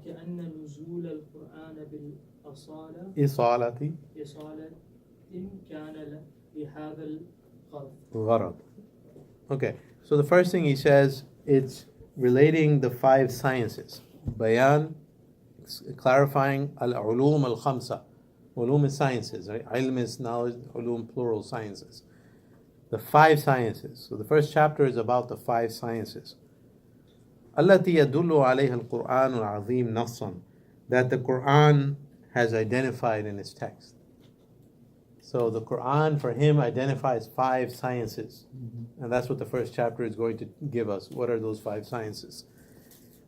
وكأن نزول القرآن بالأصالة إصالة إصالة كان لهذا الغرض. Okay, so the first thing he says, it's relating the five sciences. Bayan, clarifying al-ulum al-khamsa. Ulum is sciences, right? Ilm is knowledge, ulum plural sciences. The five sciences. So the first chapter is about the five sciences. التي يدل عليها القرآن العظيم نصا, that the Quran has identified in its text. So the Quran for him identifies five sciences. And that's what the first chapter is going to give us. What are those five sciences?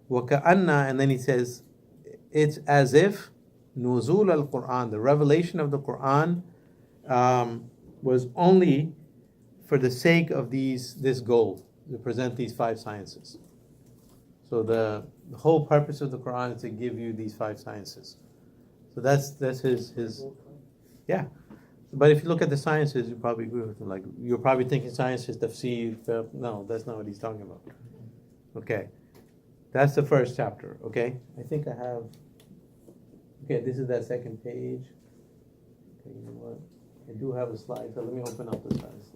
وَكَأَنَّ, and then he says, it's as if نُزُولَ al-Quran, the revelation of the Quran, was only for the sake of this goal, to present these five sciences. So the whole purpose of the Quran is to give you these five sciences. So that's his yeah. But if you look at the sciences, you probably agree with him. Like, you're probably thinking science is tafsīr. No, that's not what he's talking about. Okay. That's the first chapter. Okay. I think I have. Okay, this is that second page. Okay, you know what? I do have a slide, so let me open up the slides.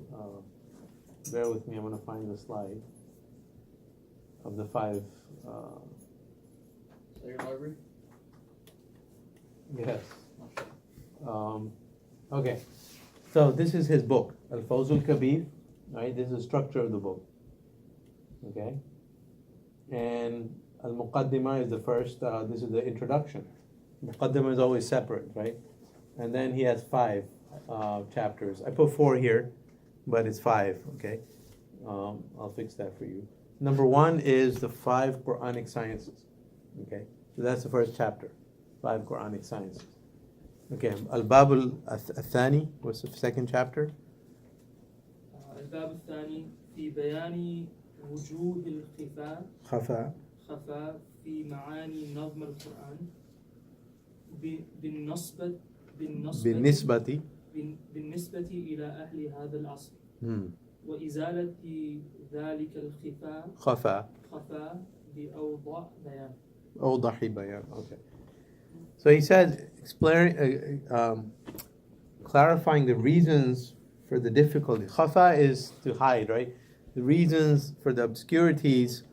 Bear with me, I'm going to find the slide of the five. Is that your library? Yes. Okay, so this is his book, Al-Fawzul Kabir. Right, this is the structure of the book. Okay, and Al-Muqaddimah is the first. This is the introduction. Muqaddimah is always separate, right? And then he has five chapters. I put four here, but it's five. Okay, I'll fix that for you. Number one is the five Qur'anic sciences. Okay, so that's the first chapter, five Qur'anic sciences. Okay, Al-Bab al-Thani, what's the second chapter? الباب الثاني في بيان وجوه خفاء في معاني نظم القرآن بالنسبة إلى أهل هذا العصر وإزالة ذلك خفاء بأوضح بيان. Okay. So he says, clarifying the reasons for the difficulty. Khafa is to hide, right? The reasons for the obscurities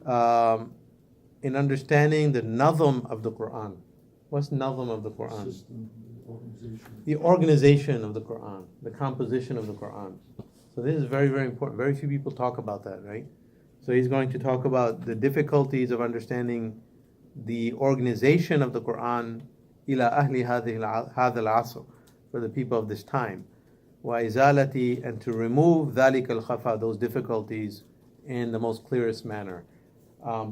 in understanding the nazm of the Quran. What's nazm of the Quran? The organization of the Quran, the composition of the Quran. So this is very, very important. Very few people talk about that, right? So he's going to talk about the difficulties of understanding the organization of the Quran ila ahli hadha al-asr, for the people of this time, wa izalati, and to remove dhalik al-khafa, those difficulties, in the most clearest manner.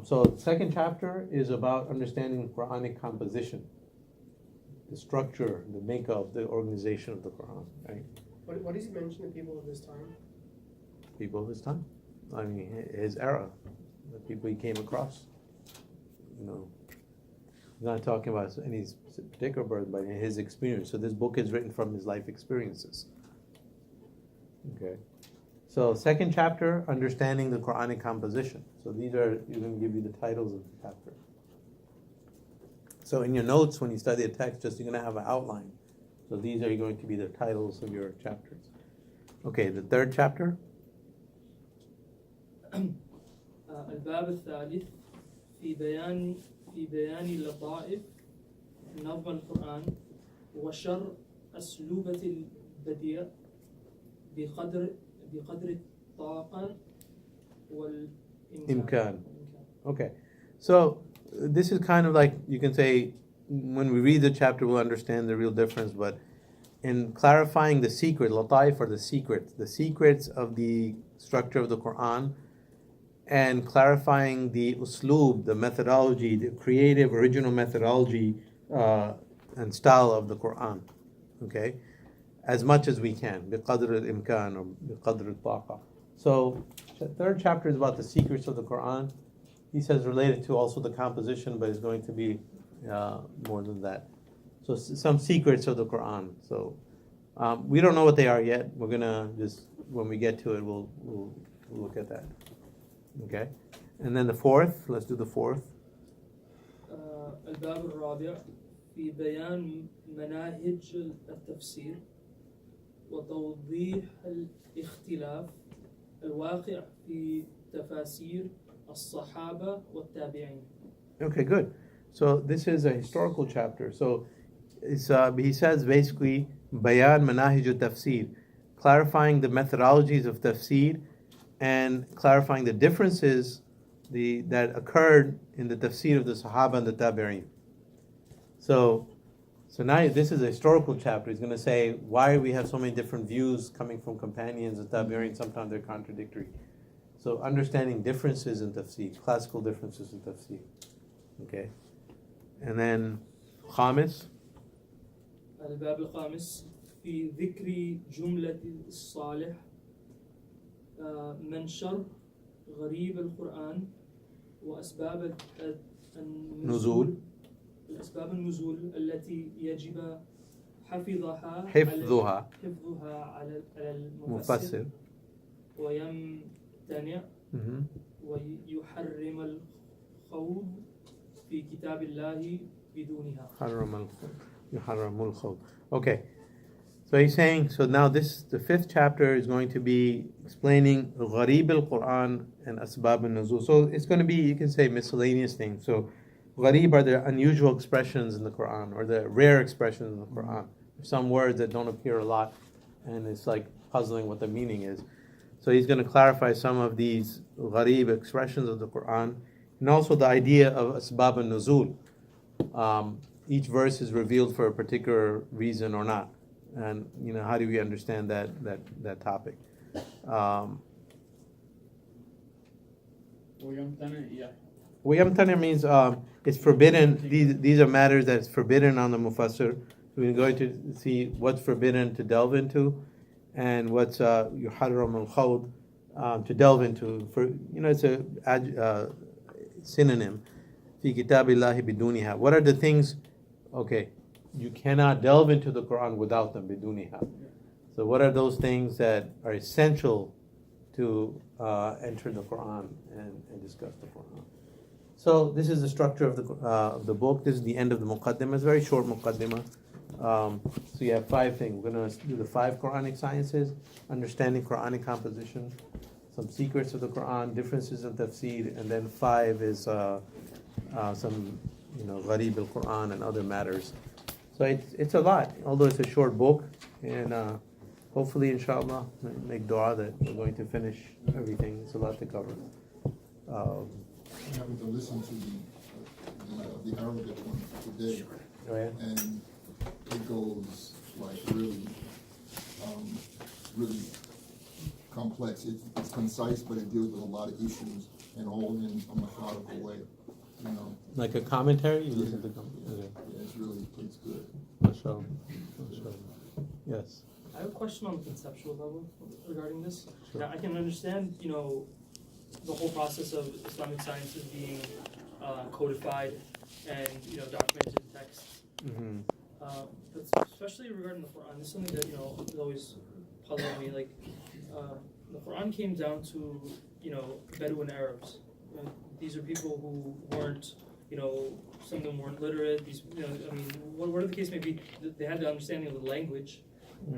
So the second chapter is about understanding the Quranic composition, the structure, the makeup, the organization of the Quran. Right? What does he mention the people of this time? People of his time. I mean, his era, the people he came across. You know, he's not talking about any particular birth, but his experience. So this book is written from his life experiences. Okay. So second chapter, understanding the Quranic composition. So these are, you're going to give you the titles of the chapter. So in your notes, when you study a text, you're going to have an outline. So these are going to be the titles of your chapters. Okay, the third chapter. الباب الثالث في بيان لطائف نظم القرآن وشر أسلوبة البديع بقدر الطاقة والإمكان. Okay, so this is kind of like, you can say, when we read the chapter we'll understand the real difference, but in clarifying the secret, lataif, or the secrets of the structure of the Quran, and clarifying the usloob, the methodology, the creative, original methodology and style of the Quran, okay, as much as we can, biqadr al-imkan or biqadr al-taqa. So the third chapter is about the secrets of the Quran. He says related to also the composition, but it's going to be more than that. So some secrets of the Quran. So we don't know what they are yet. We're gonna just, when we get to it, we'll look at that. Okay, and then the fourth. Let's do the fourth. الباب الرابع في بيان مناهج التفسير وتوضيح الاختلاف الواقع في تفاسير الصحابة والتابعين. Okay, good. So this is a historical chapter. So it's, he says basically bayan manahij al-tafsir, clarifying the methodologies of tafsir and clarifying the differences that occurred in the tafsir of the Sahaba and the Tabi'in. So now this is a historical chapter. He's going to say why we have so many different views coming from companions and Tabi'in. Sometimes they're contradictory. So understanding differences in tafsir, classical differences in tafsir. Okay. And then Khamis. الباب الخامس في ذكر جملة الصالح منشر غريب القرآن وأسباب النزول الأسباب النزول التي يجب حفظها على المفسر ويمتنع ويحرم الخوض في كتاب الله بدونها. يحرم الخوض. Okay. So he's saying, so now the fifth chapter is going to be explaining Gharib al-Quran and Asbab al-Nuzul. So it's going to be, you can say, miscellaneous things. So Gharib are the unusual expressions in the Quran, or the rare expressions in the Quran. Some words that don't appear a lot, and it's like puzzling what the meaning is. So he's going to clarify some of these Gharib expressions of the Quran, and also the idea of Asbab al-Nuzul. Each verse is revealed for a particular reason or not. And how do we understand that topic? Wayamtana means it's forbidden. These are matters that's forbidden on the mufassir. We're going to see what's forbidden to delve into, and what's yuharram al-khawd to delve into. For it's a synonym. Fi kitabillahi biduniha. What are the things? Okay. You cannot delve into the Quran without them, biduniha. So what are those things that are essential to enter the Quran and discuss the Quran? So this is the structure of the book. This is the end of the muqaddimah. It's a very short muqaddimah. So you have 5 things. We're going to do the 5 Quranic sciences, understanding Quranic composition, some secrets of the Quran, differences in tafsir, and then 5 is some gharib al-Quran and other matters. So it's a lot, although it's a short book, and hopefully, inshallah, make dua that we're going to finish everything. It's a lot to cover. Having to listen to the Arabic one today, and it goes like really complex. It's concise, but it deals with a lot of issues and all in a methodical way. Like a commentary? You listen to yeah, it's good. Mashallah. Yes. I have a question on the conceptual level regarding this. Sure. Now, I can understand, the whole process of Islamic sciences being codified and, documented in text. Mm-hmm. But especially regarding the Quran, this is something that, is always puzzling me. Like, the Quran came down to, Bedouin Arabs. These are people who weren't, some of them weren't literate. These, whatever the case may be, they had the understanding of the language,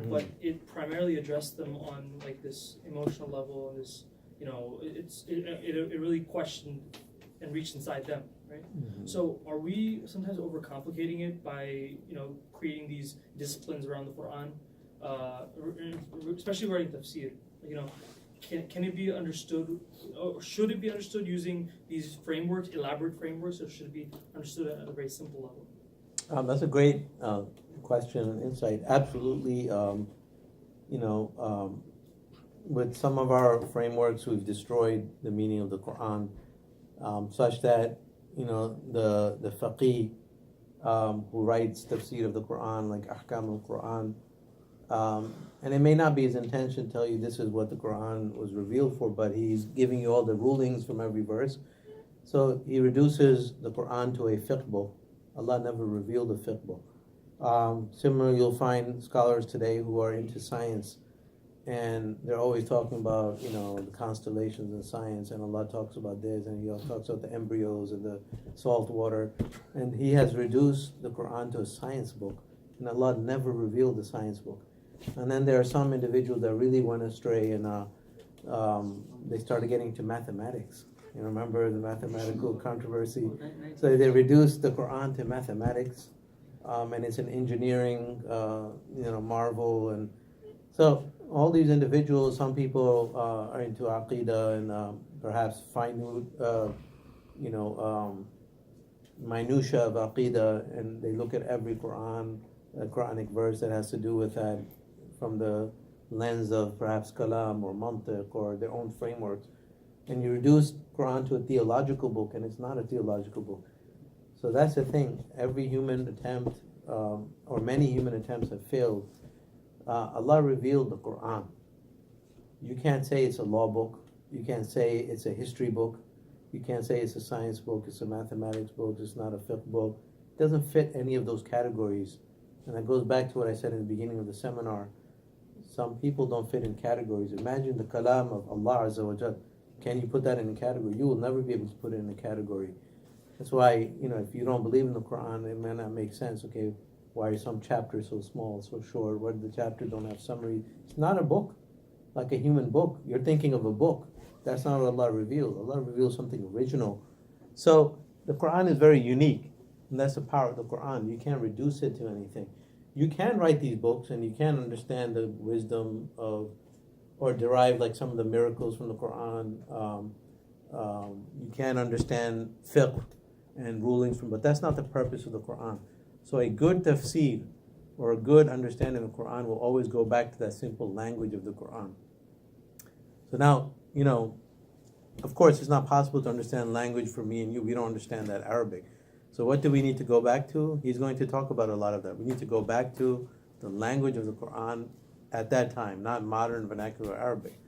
but it primarily addressed them on like this emotional level, and this, it really questioned and reached inside them, right? Mm-hmm. So are we sometimes overcomplicating it by, creating these disciplines around the Quran, especially regarding tafsir? Can it be understood, or should it be understood using these frameworks, elaborate frameworks, or should it be understood at a very simple level? That's a great question and insight. Absolutely. With some of our frameworks, we've destroyed the meaning of the Quran, such that the faqih who writes tafsir of the Quran, like ahkam al-Quran. And it may not be his intention to tell you this is what the Quran was revealed for, but he's giving you all the rulings from every verse. So he reduces the Quran to a fiqh book. Allah never revealed a fiqh book. Similarly, you'll find scholars today who are into science, and they're always talking about, the constellations and science, and Allah talks about this, and He also talks about the embryos and the salt water, and He has reduced the Quran to a science book, and Allah never revealed the science book. And then there are some individuals that really went astray, and they started getting into mathematics. You remember the mathematical controversy? So they reduced the Quran to mathematics, and it's an engineering, marvel, and so all these individuals. Some people are into aqidah and perhaps minutia of aqidah, and they look at every Quranic verse that has to do with that from the lens of perhaps kalam or mantiq or their own frameworks. And you reduce Quran to a theological book, and it's not a theological book. So that's the thing. Every human attempt, or many human attempts, have failed. Allah revealed the Quran. You can't say it's a law book. You can't say it's a history book. You can't say it's a science book, it's a mathematics book, it's not a fiqh book. It doesn't fit any of those categories. And that goes back to what I said in the beginning of the seminar. Some people don't fit in categories. Imagine the kalam of Allah Azza wa Jal. Can you put that in a category? You will never be able to put it in a category. That's why, if you don't believe in the Quran, it may not make sense. Okay, why are some chapters so small, so short? Why do the chapters don't have summary? It's not a book, like a human book. You're thinking of a book. That's not what Allah revealed. Allah revealed something original. So the Quran is very unique, and that's the power of the Quran. You can't reduce it to anything. You can write these books, and you can understand the wisdom of, or derive like some of the miracles from the Quran. You can understand fiqh and rulings from, but that's not the purpose of the Quran. So a good tafsīr or a good understanding of the Quran will always go back to that simple language of the Quran. So now, of course, it's not possible to understand language for me and you. We don't understand that Arabic. So what do we need to go back to? He's going to talk about a lot of that. We need to go back to the language of the Quran at that time, not modern vernacular Arabic.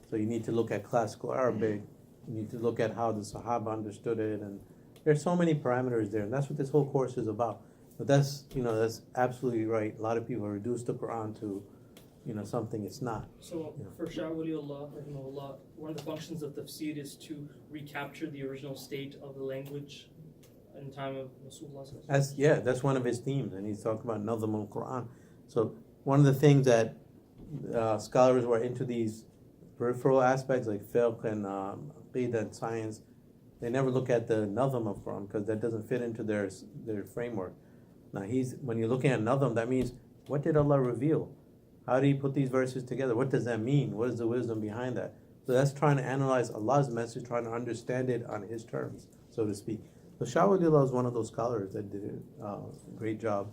So you need to look at classical Arabic. You need to look at how the Sahaba understood it, and there's so many parameters there, and that's what this whole course is about. But that's absolutely right. A lot of people reduce the Quran to something it's not. So for Shah Waliullah, rahimahullah, one of the functions of tafsir is to recapture the original state of the language in time of Rasulullah. That's one of his themes, and he's talking about Nazm al-Quran. So one of the things that scholars who are into these peripheral aspects like fiqh and aqidah and science, they never look at the Nazm of Quran because that doesn't fit into their framework. Now when you're looking at Nazm, that means what did Allah reveal? How do you put these verses together? What does that mean? What is the wisdom behind that? So that's trying to analyze Allah's message, trying to understand it on His terms, so to speak. So Shah Waliullah is one of those scholars that did a great job.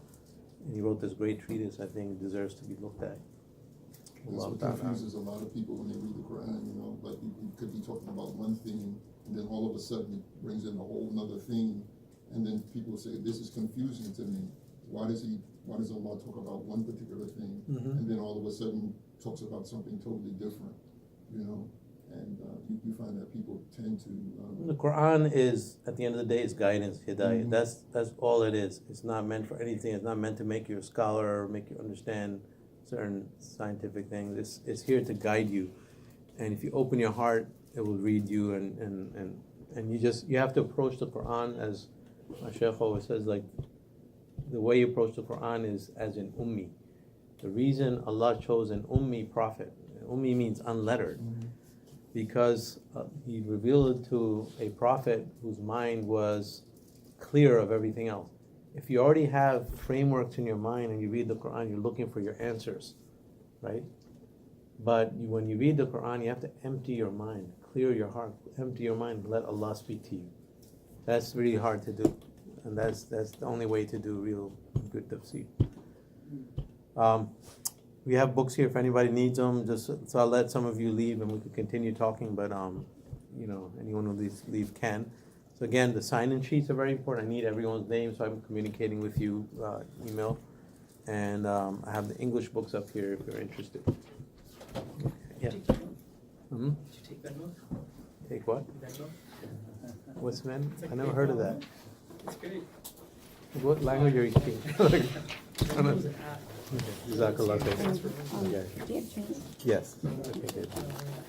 And he wrote this great treatise, I think deserves to be looked at. That's what confuses a lot of people when they read the Quran, like you could be talking about one thing, and then all of a sudden it brings in a whole nother thing, and then people say, this is confusing to me. Why does Allah talk about one particular thing, and then all of a sudden talks about something totally different, And you find that people tend to... The Quran is, at the end of the day, is guidance, hidayah. That's all it is. It's not meant for anything. It's not meant to make you a scholar or make you understand certain scientific things. It's here to guide you. And if you open your heart, it will read you. And you have to approach the Quran, as my Shaykh always says, like, the way you approach the Quran is as an ummi. The reason Allah chose an ummi prophet, ummi means unlettered, because He revealed it to a prophet whose mind was clear of everything else. If you already have frameworks in your mind and you read the Quran, you're looking for your answers, right? But when you read the Quran, you have to empty your mind, clear your heart, empty your mind, let Allah speak to you. That's really hard to do, and that's the only way to do real good tafsir. We have books here if anybody needs them. So I'll let some of you leave and we can continue talking. But anyone who leave can. So again, the sign-in sheets are very important. I need everyone's name, so I'm communicating with you email. And I have the English books up here if you're interested. Yeah. Did you take Venmo? Take what? Venmo? What's Venmo? It's like I never heard of that. It's great. What language are you speaking? Okay. It was an app. Jazakallah khair. Transfer. Okay. Do you have Chinese? Yes. Okay, good.